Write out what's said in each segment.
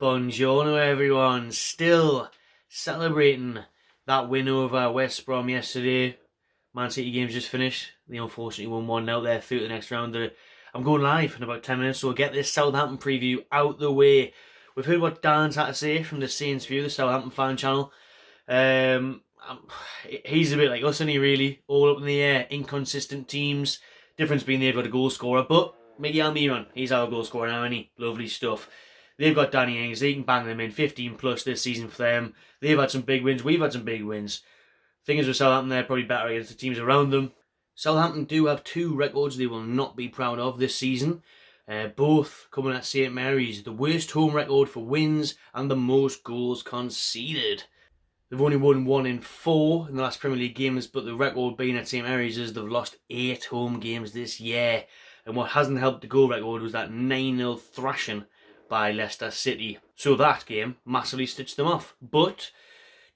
Buongiorno everyone, still celebrating that win over West Brom yesterday. Man City game's just finished. They unfortunately won 1-0 there through to the next round. I'm going live in about 10 minutes, so we'll get this Southampton preview out the way. We've heard what Dan's had to say from the Saints View, the Southampton fan channel. He's a bit like us, isn't he, really? All up in the air, inconsistent teams. Difference being they've got a goal scorer, but Miguel Almiron, he's our goal scorer now, isn't he? Lovely stuff. They've got Danny Ings, they can bang them in, 15 plus this season for them. They've had some big wins, we've had some big wins. Thing is with Southampton, they're probably better against the teams around them. Southampton do have two records they will not be proud of this season. Both coming at St Mary's, the worst home record for wins and the most goals conceded. They've only won 1 in 4 in the last Premier League games, but the record being at St Mary's is they've lost 8 home games this year. And what hasn't helped the goal record was that 9-0 thrashing by Leicester City. So that game massively stitched them off. But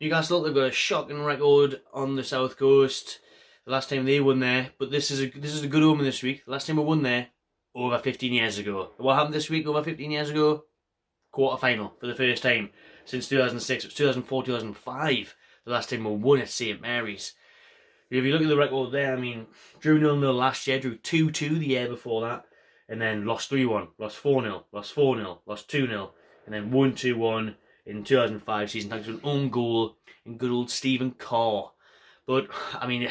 Newcastle, they've got a shocking record on the South Coast. The last time they won there, but this is a good omen this week. The last time we won there, over 15 years ago. What happened this week over 15 years ago? Quarter-final for the first time since 2006. It was 2004, 2005. The last time we won at St Mary's. If you look at the record there, I mean, drew 0-0 last year, drew 2-2 the year before that, and then lost 3-1, lost 4-0, lost 4-0, lost 2-0, and then 1-2-1 in 2005 season thanks to an own goal in good old Stephen Carr. But, I mean,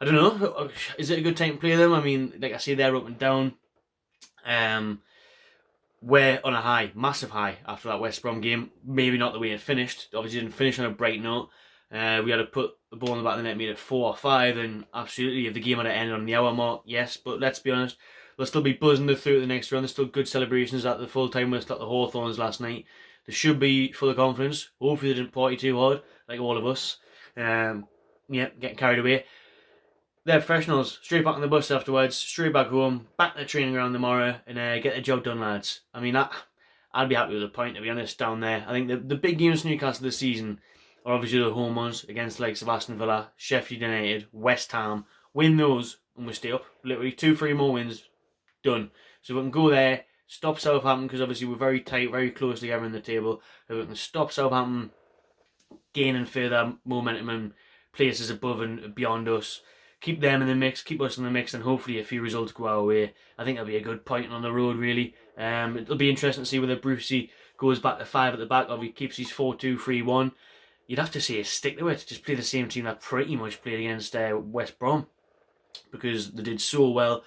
I don't know, is it a good time to play them? I mean, like I say, they're up and down. We're on a high, massive high after that West Brom game. Maybe not the way it finished. Obviously didn't finish on a bright note. We had to put the ball in the back of the net, made it 4 or 5, and absolutely, if the game had ended on the hour mark, yes, but let's be honest, they'll still be buzzing through the next round. There's still good celebrations at the full-time whistle at the Hawthorns last night. They should be full of confidence. Hopefully they didn't party too hard, like all of us. Yeah, getting carried away. They're professionals. Straight back on the bus afterwards, straight back home, back to the training ground tomorrow, and get the job done, lads. I mean, I'd be happy with a point, to be honest, down there. I think the big games for Newcastle this season are obviously the home ones against the likes of Aston Villa, Sheffield United, West Ham. Win those and we stay up. Literally 2-3 more wins, done. So we can go there, stop Southampton, because obviously we're very tight, very close together in the table. If we can stop Southampton gaining further momentum and places above and beyond us, keep them in the mix, keep us in the mix, and hopefully a few results go our way. I think that'll be a good point on the road, really. It'll be interesting to see whether Brucey goes back to 5 at the back, or if he keeps his 4-2-3-1. You'd have to say stick to it, just play the same team that pretty much played against West Brom, because they did so well,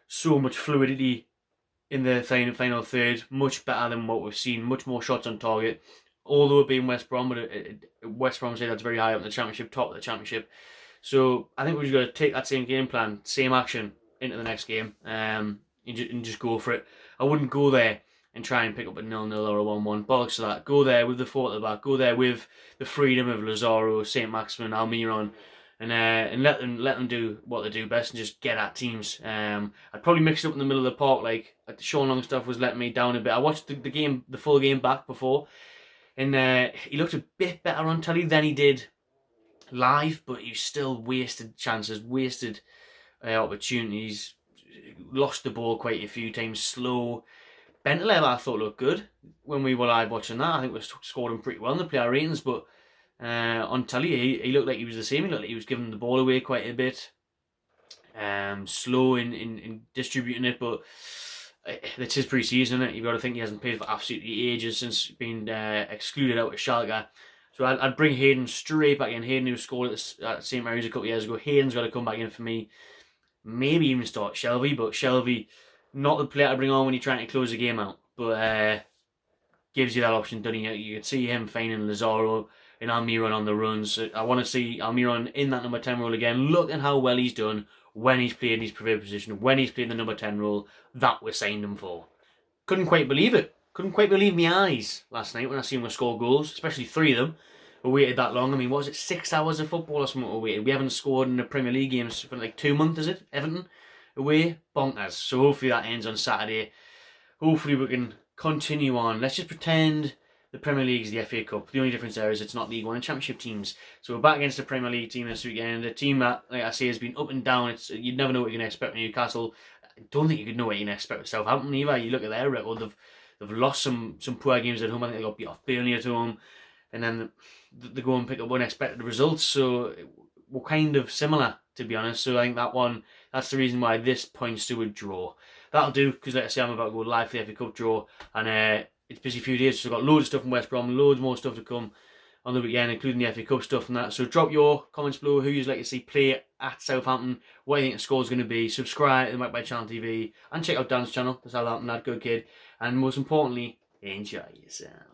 so much fluidity in the final third, much better than what we've seen, much more shots on target, although it being West Brom, but West Brom say that's very high up in the Championship, top of the Championship. So I think we've just got to take that same game plan, same action into the next game, and just go for it. I wouldn't go there and try and pick up a 0-0 or a 1-1. Bollocks to that. Go there with the 4 at the back. Go there with the freedom of Lazaro, St Maximin, Almiron, and let them do what they do best and just get at teams. I'd probably mix it up in the middle of the park, like Sean Longstaff was letting me down a bit. I watched the full game back before, and he looked a bit better on telly than he did live, but he still wasted chances, wasted opportunities, lost the ball quite a few times, slow. Bentaleb I thought looked good when we were live watching that. I think we scored him pretty well in the player ratings, but on telly he looked like he was the same. He looked like he was giving the ball away quite a bit, slow in distributing it, but it's his pre-season, isn't it? You've got to think he hasn't played for absolutely ages since being excluded out of Schalke. So I'd bring Hayden straight back in. Hayden, who scored at St Mary's a couple of years ago, Hayden's got to come back in for me. Maybe even start Shelvey, but Shelvey, not the player to bring on when you're trying to close the game out, but gives you that option, doesn't he? You could see him finding Lazaro and Almiron on the runs. I want to see Almiron in that number 10 role again. Look at how well he's done when he's played in his preferred position, when he's played the number 10 role that we signed him for. Couldn't quite believe it. Couldn't quite believe my eyes last night when I seen him score goals, especially 3 of them. We waited that long. I mean, what was it, 6 hours of football or something we waited? We haven't scored in the Premier League games for like 2 months, is it? Everton away, bonkers. So hopefully that ends on Saturday. Hopefully we can continue on. Let's just pretend the Premier League is the FA Cup. The only difference there is it's not League One and Championship teams. So we're back against the Premier League team this weekend. A team that, like I say, has been up and down. You'd never know what you're going to expect with Newcastle. I don't think you could know what you're going to expect with Southampton either. You look at their record, They've lost some poor games at home. I think they got beat off Burnley at home, and then they go and pick up unexpected results. So we're kind of similar, to be honest. So I think that's the reason why this points to a draw. That'll do, because like I say, I'm about to go live for the FA Cup draw, and it's a busy few days, so I've got loads of stuff from West Brom, loads more stuff to come on the weekend, including the FA Cup stuff and that. So drop your comments below who you'd like to see play at Southampton, what you think the score's going to be, subscribe to the Magpie Channel TV, and check out Dan's channel, the Southampton Lad, good kid, and most importantly, enjoy yourself.